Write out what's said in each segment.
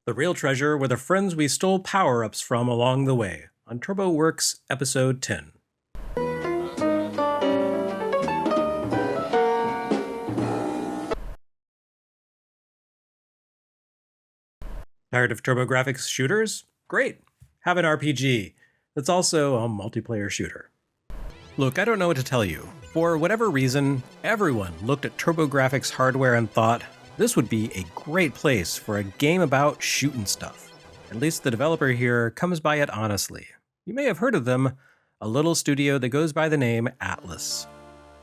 The real treasure were the friends we stole power-ups from along the way, on TurboWorks Episode 10. Tired of TurboGrafx shooters? Great! Have an RPG that's also a multiplayer shooter. Look, I don't know what to tell you. For whatever reason, everyone looked at TurboGrafx hardware and thought, this would be a great place for a game about shooting stuff. At least the developer here comes by it honestly. You may have heard of them, a little studio that goes by the name Atlus.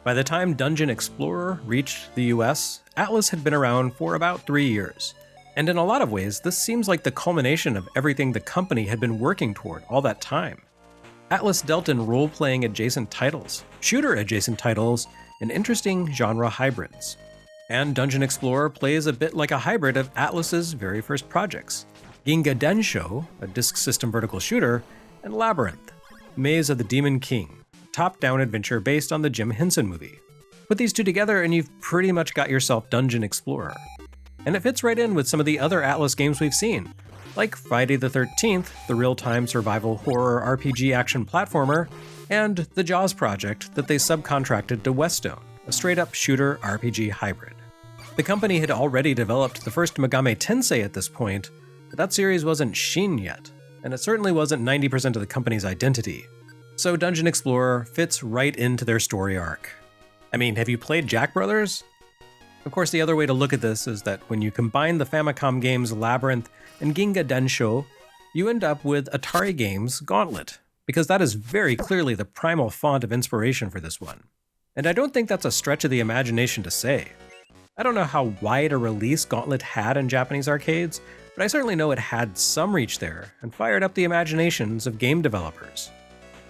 By the time Dungeon Explorer reached the US, Atlus had been around for about 3 years. And in a lot of ways, this seems like the culmination of everything the company had been working toward all that time. Atlus dealt in role-playing adjacent titles, shooter-adjacent titles, and interesting genre hybrids. And Dungeon Explorer plays a bit like a hybrid of Atlus's very first projects, Ginga Densho, a disk system vertical shooter, and Labyrinth, Maze of the Demon King, a top-down adventure based on the Jim Henson movie. Put these two together and you've pretty much got yourself Dungeon Explorer. And it fits right in with some of the other Atlus games we've seen, like Friday the 13th, the real-time survival horror RPG action platformer, and the Jaws project that they subcontracted to Westone, a straight-up shooter RPG hybrid. The company had already developed the first Megami Tensei at this point, but that series wasn't Shin yet, and it certainly wasn't 90% of the company's identity. So Dungeon Explorer fits right into their story arc. I mean, have you played Jack Brothers? Of course, the other way to look at this is that when you combine the Famicom games Labyrinth and Ginga Densho, you end up with Atari games Gauntlet, because that is very clearly the primal font of inspiration for this one. And I don't think that's a stretch of the imagination to say. I don't know how wide a release Gauntlet had in Japanese arcades, but I certainly know it had some reach there and fired up the imaginations of game developers.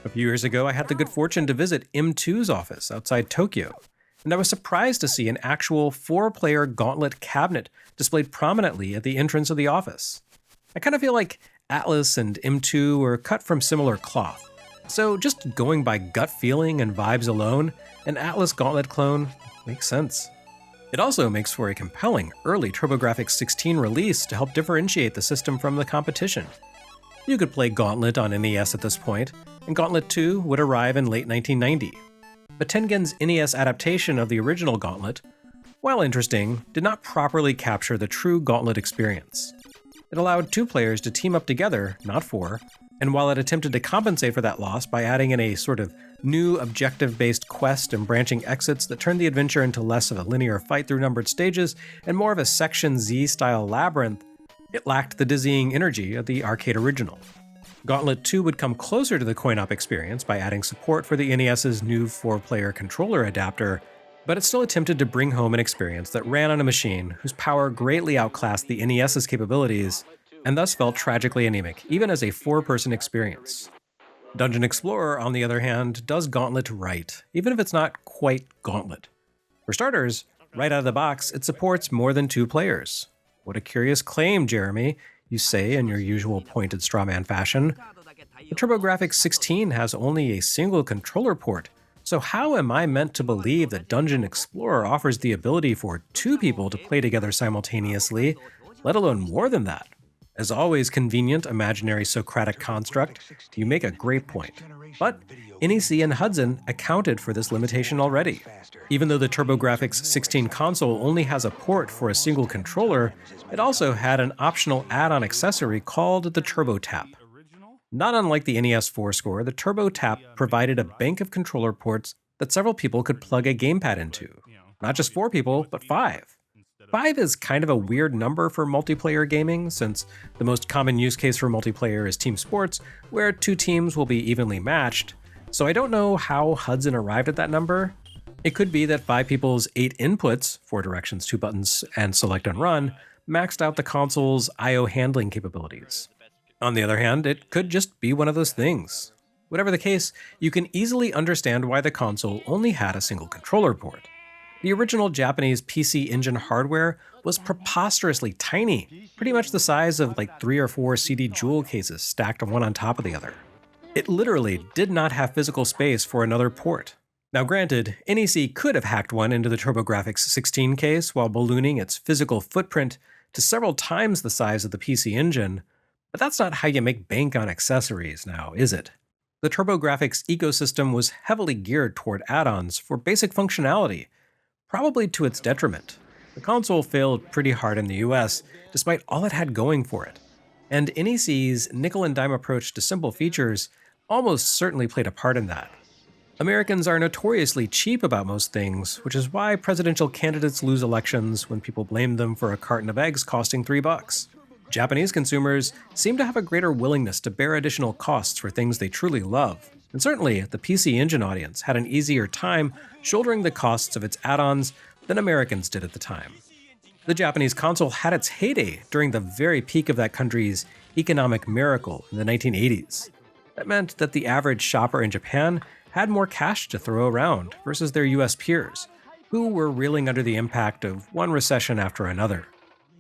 A few years ago, I had the good fortune to visit M2's office outside Tokyo, and I was surprised to see an actual 4-player Gauntlet cabinet displayed prominently at the entrance of the office. I kind of feel like Atlus and M2 were cut from similar cloth, so just going by gut feeling and vibes alone, an Atlus Gauntlet clone makes sense. It also makes for a compelling early TurboGrafx 16 release to help differentiate the system from the competition. You could play Gauntlet on NES at this point, and Gauntlet 2 would arrive in late 1990. But Tengen's NES adaptation of the original Gauntlet, while interesting, did not properly capture the true Gauntlet experience. It allowed 2 players to team up together, not 4, and while it attempted to compensate for that loss by adding in a sort of new objective-based quest and branching exits that turned the adventure into less of a linear fight through numbered stages and more of a Section Z-style labyrinth, it lacked the dizzying energy of the arcade original. Gauntlet 2 would come closer to the coin-op experience by adding support for the NES's new 4-player controller adapter, but it still attempted to bring home an experience that ran on a machine whose power greatly outclassed the NES's capabilities, and thus felt tragically anemic, even as a 4-person experience. Dungeon Explorer, on the other hand, does Gauntlet right, even if it's not quite Gauntlet. For starters, right out of the box, it supports more than 2 players. What a curious claim, Jeremy, you say in your usual pointed strawman fashion. The TurboGrafx 16 has only a single controller port, so how am I meant to believe that Dungeon Explorer offers the ability for 2 people to play together simultaneously, let alone more than that? As always, convenient, imaginary Socratic construct, you make a great point. But NEC and Hudson accounted for this limitation already. Even though the TurboGrafx 16 console only has a port for a single controller, it also had an optional add-on accessory called the TurboTap. Not unlike the NES 4-score, the TurboTap provided a bank of controller ports that several people could plug a gamepad into. Not just 4 people, but 5. 5 is kind of a weird number for multiplayer gaming, since the most common use case for multiplayer is team sports, where 2 teams will be evenly matched, so I don't know how Hudson arrived at that number. It could be that 5 people's 8 inputs, 4 directions, 2 buttons, and select and run, maxed out the console's I/O handling capabilities. On the other hand, it could just be one of those things. Whatever the case, you can easily understand why the console only had a single controller port. The original Japanese PC Engine hardware was preposterously tiny, pretty much the size of like 3 or 4 CD jewel cases stacked one on top of the other. It literally did not have physical space for another port. Now granted, NEC could have hacked one into the TurboGrafx 16 case while ballooning its physical footprint to several times the size of the PC Engine, but that's not how you make bank on accessories now, is it? The TurboGrafx ecosystem was heavily geared toward add-ons for basic functionality, probably to its detriment. The console failed pretty hard in the US, despite all it had going for it. And NEC's nickel-and-dime approach to simple features almost certainly played a part in that. Americans are notoriously cheap about most things, which is why presidential candidates lose elections when people blame them for a carton of eggs costing $3. Japanese consumers seem to have a greater willingness to bear additional costs for things they truly love, and certainly the PC Engine audience had an easier time shouldering the costs of its add-ons than Americans did at the time. The Japanese console had its heyday during the very peak of that country's economic miracle in the 1980s. That meant that the average shopper in Japan had more cash to throw around versus their US peers, who were reeling under the impact of one recession after another.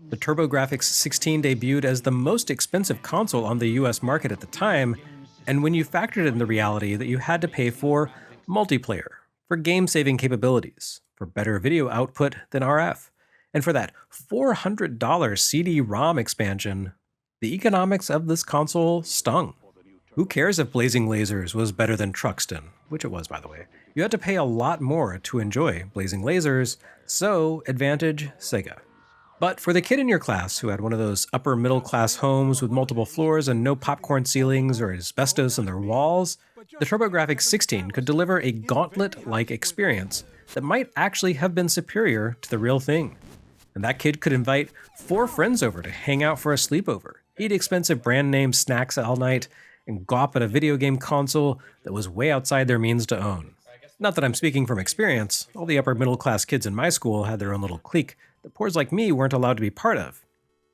The TurboGrafx 16 debuted as the most expensive console on the US market at the time, and when you factored in the reality that you had to pay for multiplayer, for game-saving capabilities, for better video output than RF, and for that $400 CD-ROM expansion, the economics of this console stung. Who cares if Blazing Lasers was better than Truxton, which it was, by the way. You had to pay a lot more to enjoy Blazing Lasers, so advantage Sega. But for the kid in your class who had one of those upper-middle-class homes with multiple floors and no popcorn ceilings or asbestos in their walls, the TurboGrafx 16 could deliver a Gauntlet-like experience that might actually have been superior to the real thing. And that kid could invite 4 friends over to hang out for a sleepover, eat expensive brand-name snacks all night, and gawp at a video game console that was way outside their means to own. Not that I'm speaking from experience, all the upper-middle-class kids in my school had their own little clique that poors like me weren't allowed to be part of.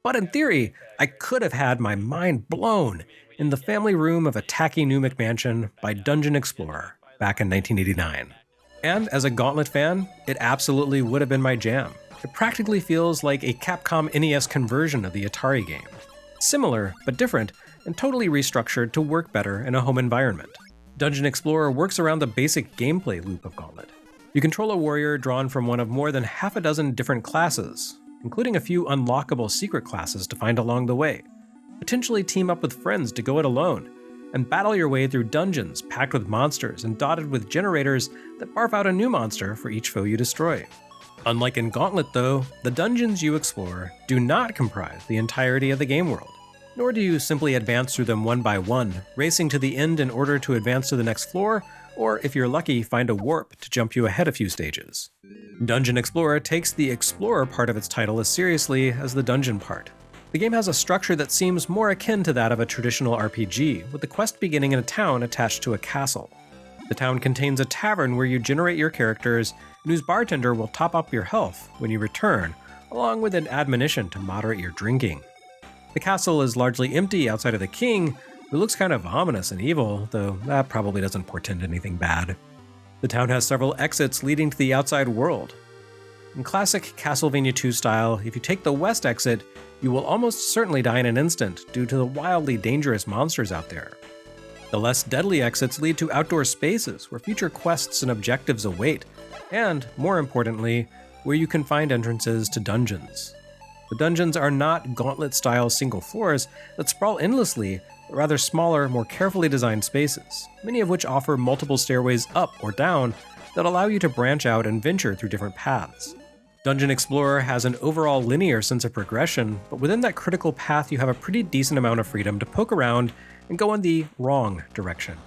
But in theory, I could have had my mind blown in the family room of a tacky new McMansion by Dungeon Explorer back in 1989. And as a Gauntlet fan, it absolutely would have been my jam. It practically feels like a Capcom NES conversion of the Atari game. Similar, but different, and totally restructured to work better in a home environment. Dungeon Explorer works around the basic gameplay loop of Gauntlet. You control a warrior drawn from one of more than half a dozen different classes, including a few unlockable secret classes to find along the way. Potentially team up with friends to go it alone, and battle your way through dungeons packed with monsters and dotted with generators that barf out a new monster for each foe you destroy. Unlike in Gauntlet though, the dungeons you explore do not comprise the entirety of the game world, nor do you simply advance through them one by one, racing to the end in order to advance to the next floor, or if you're lucky, find a warp to jump you ahead a few stages. Dungeon Explorer takes the explorer part of its title as seriously as the dungeon part. The game has a structure that seems more akin to that of a traditional RPG, with the quest beginning in a town attached to a castle. The town contains a tavern where you generate your characters, and whose bartender will top up your health when you return, along with an admonition to moderate your drinking. The castle is largely empty outside of the king, who looks kind of ominous and evil, though that probably doesn't portend anything bad. The town has several exits leading to the outside world. In classic Castlevania 2 style, if you take the west exit, you will almost certainly die in an instant due to the wildly dangerous monsters out there. The less deadly exits lead to outdoor spaces where future quests and objectives await, and, more importantly, where you can find entrances to dungeons. The dungeons are not Gauntlet-style single floors that sprawl endlessly, but rather smaller, more carefully designed spaces, many of which offer multiple stairways up or down that allow you to branch out and venture through different paths. Dungeon Explorer has an overall linear sense of progression, but within that critical path you have a pretty decent amount of freedom to poke around and go in the wrong direction.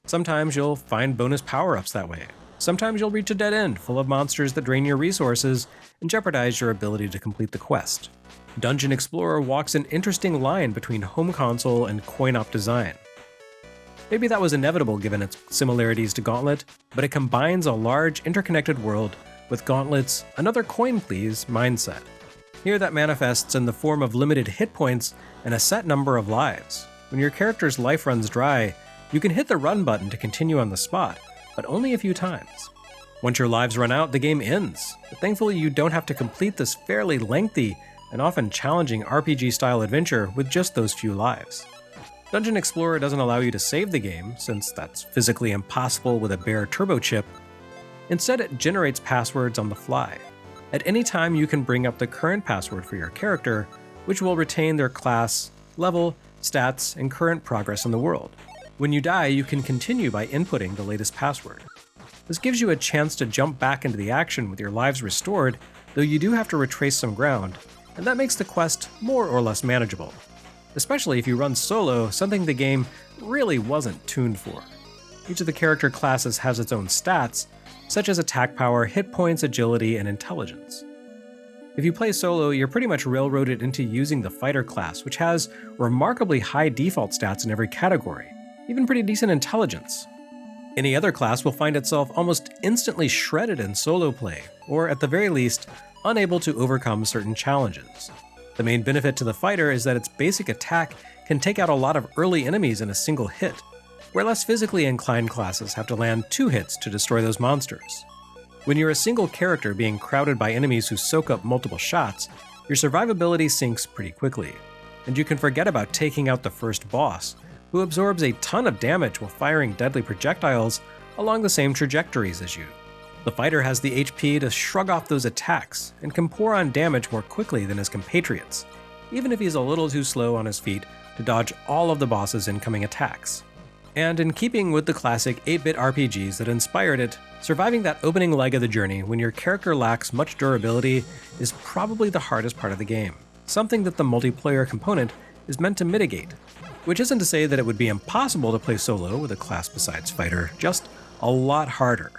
Sometimes you'll find bonus power-ups that way. Sometimes you'll reach a dead end full of monsters that drain your resources and jeopardize your ability to complete the quest. Dungeon Explorer walks an interesting line between home console and coin-op design. Maybe that was inevitable given its similarities to Gauntlet, but it combines a large interconnected world with Gauntlet's "another coin please" mindset. Here that manifests in the form of limited hit points and a set number of lives. When your character's life runs dry, you can hit the run button to continue on the spot, but only a few times. Once your lives run out, the game ends, but thankfully you don't have to complete this fairly lengthy and often challenging RPG-style adventure with just those few lives. Dungeon Explorer doesn't allow you to save the game, since that's physically impossible with a bare turbo chip. Instead, it generates passwords on the fly. At any time, you can bring up the current password for your character, which will retain their class, level, stats, and current progress in the world. When you die, you can continue by inputting the latest password. This gives you a chance to jump back into the action with your lives restored, though you do have to retrace some ground, and that makes the quest more or less manageable. Especially if you run solo, something the game really wasn't tuned for. Each of the character classes has its own stats, such as attack power, hit points, agility, and intelligence. If you play solo, you're pretty much railroaded into using the fighter class, which has remarkably high default stats in every category, even pretty decent intelligence. Any other class will find itself almost instantly shredded in solo play, or at the very least, unable to overcome certain challenges. The main benefit to the fighter is that its basic attack can take out a lot of early enemies in a single hit, where less physically inclined classes have to land 2 hits to destroy those monsters. When you're a single character being crowded by enemies who soak up multiple shots, your survivability sinks pretty quickly, and you can forget about taking out the first boss, who absorbs a ton of damage while firing deadly projectiles along the same trajectories as you. The fighter has the HP to shrug off those attacks and can pour on damage more quickly than his compatriots, even if he's a little too slow on his feet to dodge all of the boss's incoming attacks. And in keeping with the classic 8-bit RPGs that inspired it, surviving that opening leg of the journey when your character lacks much durability is probably the hardest part of the game, something that the multiplayer component is meant to mitigate. Which isn't to say that it would be impossible to play solo with a class besides fighter, just a lot harder.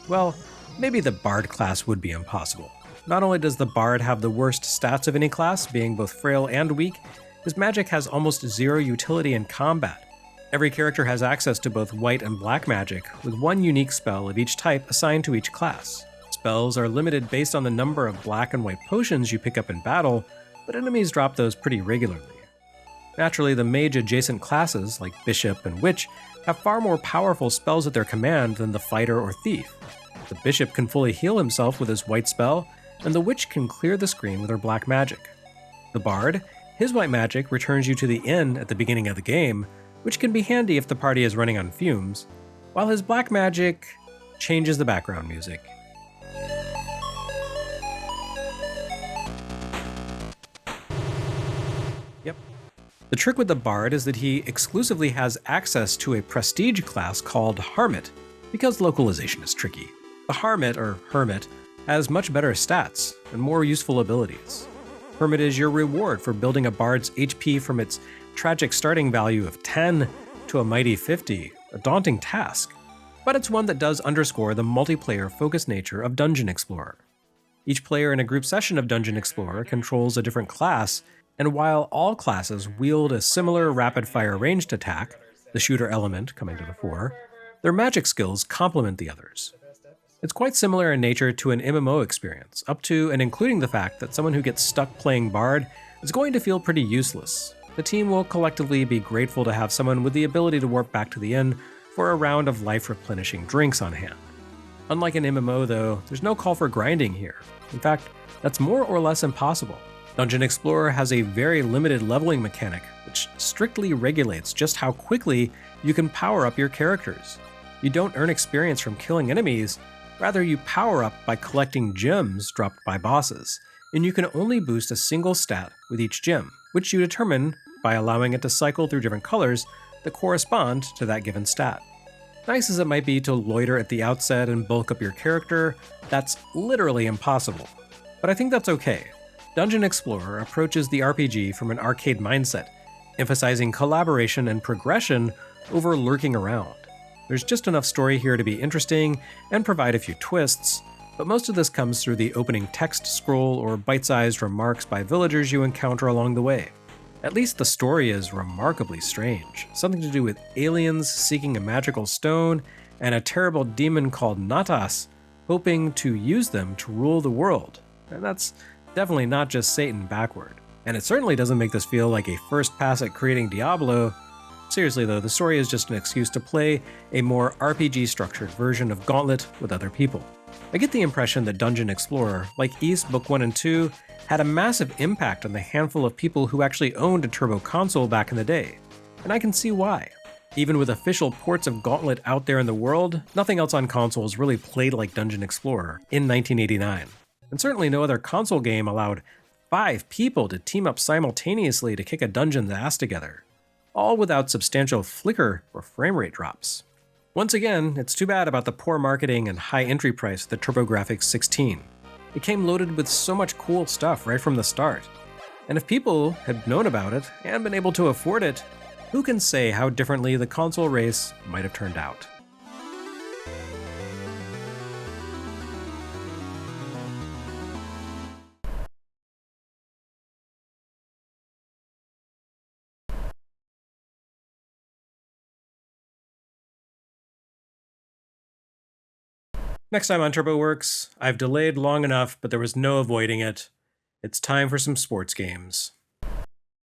Well, maybe the Bard class would be impossible. Not only does the Bard have the worst stats of any class, being both frail and weak, his magic has almost zero utility in combat. Every character has access to both white and black magic, with one unique spell of each type assigned to each class. Spells are limited based on the number of black and white potions you pick up in battle, but enemies drop those pretty regularly. Naturally, the mage-adjacent classes, like Bishop and Witch, have far more powerful spells at their command than the Fighter or Thief. The Bishop can fully heal himself with his white spell, and the Witch can clear the screen with her black magic. The Bard, his white magic returns you to the inn at the beginning of the game, which can be handy if the party is running on fumes, while his black magic changes the background music. Yep. The trick with the Bard is that he exclusively has access to a prestige class called Hermit, because localization is tricky. The Hermit, or Hermit, has much better stats and more useful abilities. Hermit is your reward for building a Bard's HP from its tragic starting value of 10 to a mighty 50, a daunting task, but it's one that does underscore the multiplayer-focused nature of Dungeon Explorer. Each player in a group session of Dungeon Explorer controls a different class, and while all classes wield a similar rapid-fire ranged attack, the shooter element coming to the fore, their magic skills complement the others. It's quite similar in nature to an MMO experience, up to and including the fact that someone who gets stuck playing Bard is going to feel pretty useless. The team will collectively be grateful to have someone with the ability to warp back to the inn for a round of life-replenishing drinks on hand. Unlike an MMO though, there's no call for grinding here. In fact, that's more or less impossible. Dungeon Explorer has a very limited leveling mechanic, which strictly regulates just how quickly you can power up your characters. You don't earn experience from killing enemies, rather you power up by collecting gems dropped by bosses, and you can only boost a single stat with each gem, which you determine by allowing it to cycle through different colors that correspond to that given stat. Nice as it might be to loiter at the outset and bulk up your character, that's literally impossible. But I think that's okay. Dungeon Explorer approaches the RPG from an arcade mindset, emphasizing collaboration and progression over lurking around. There's just enough story here to be interesting and provide a few twists, but most of this comes through the opening text scroll or bite-sized remarks by villagers you encounter along the way. At least the story is remarkably strange, something to do with aliens seeking a magical stone and a terrible demon called Natas hoping to use them to rule the world. And that's definitely not just Satan backward. And it certainly doesn't make this feel like a first pass at creating Diablo. Seriously though, the story is just an excuse to play a more RPG-structured version of Gauntlet with other people. I get the impression that Dungeon Explorer, like East Book 1 and 2, had a massive impact on the handful of people who actually owned a turbo console back in the day, and I can see why. Even with official ports of Gauntlet out there in the world, nothing else on consoles really played like Dungeon Explorer in 1989. and certainly no other console game allowed 5 people to team up simultaneously to kick a dungeon's ass together, all without substantial flicker or frame rate drops. Once again, it's too bad about the poor marketing and high entry price of the TurboGrafx 16. It came loaded with so much cool stuff right from the start. And if people had known about it and been able to afford it, who can say how differently the console race might have turned out? Next time on TurboWorks, I've delayed long enough, but there was no avoiding it. It's time for some sports games.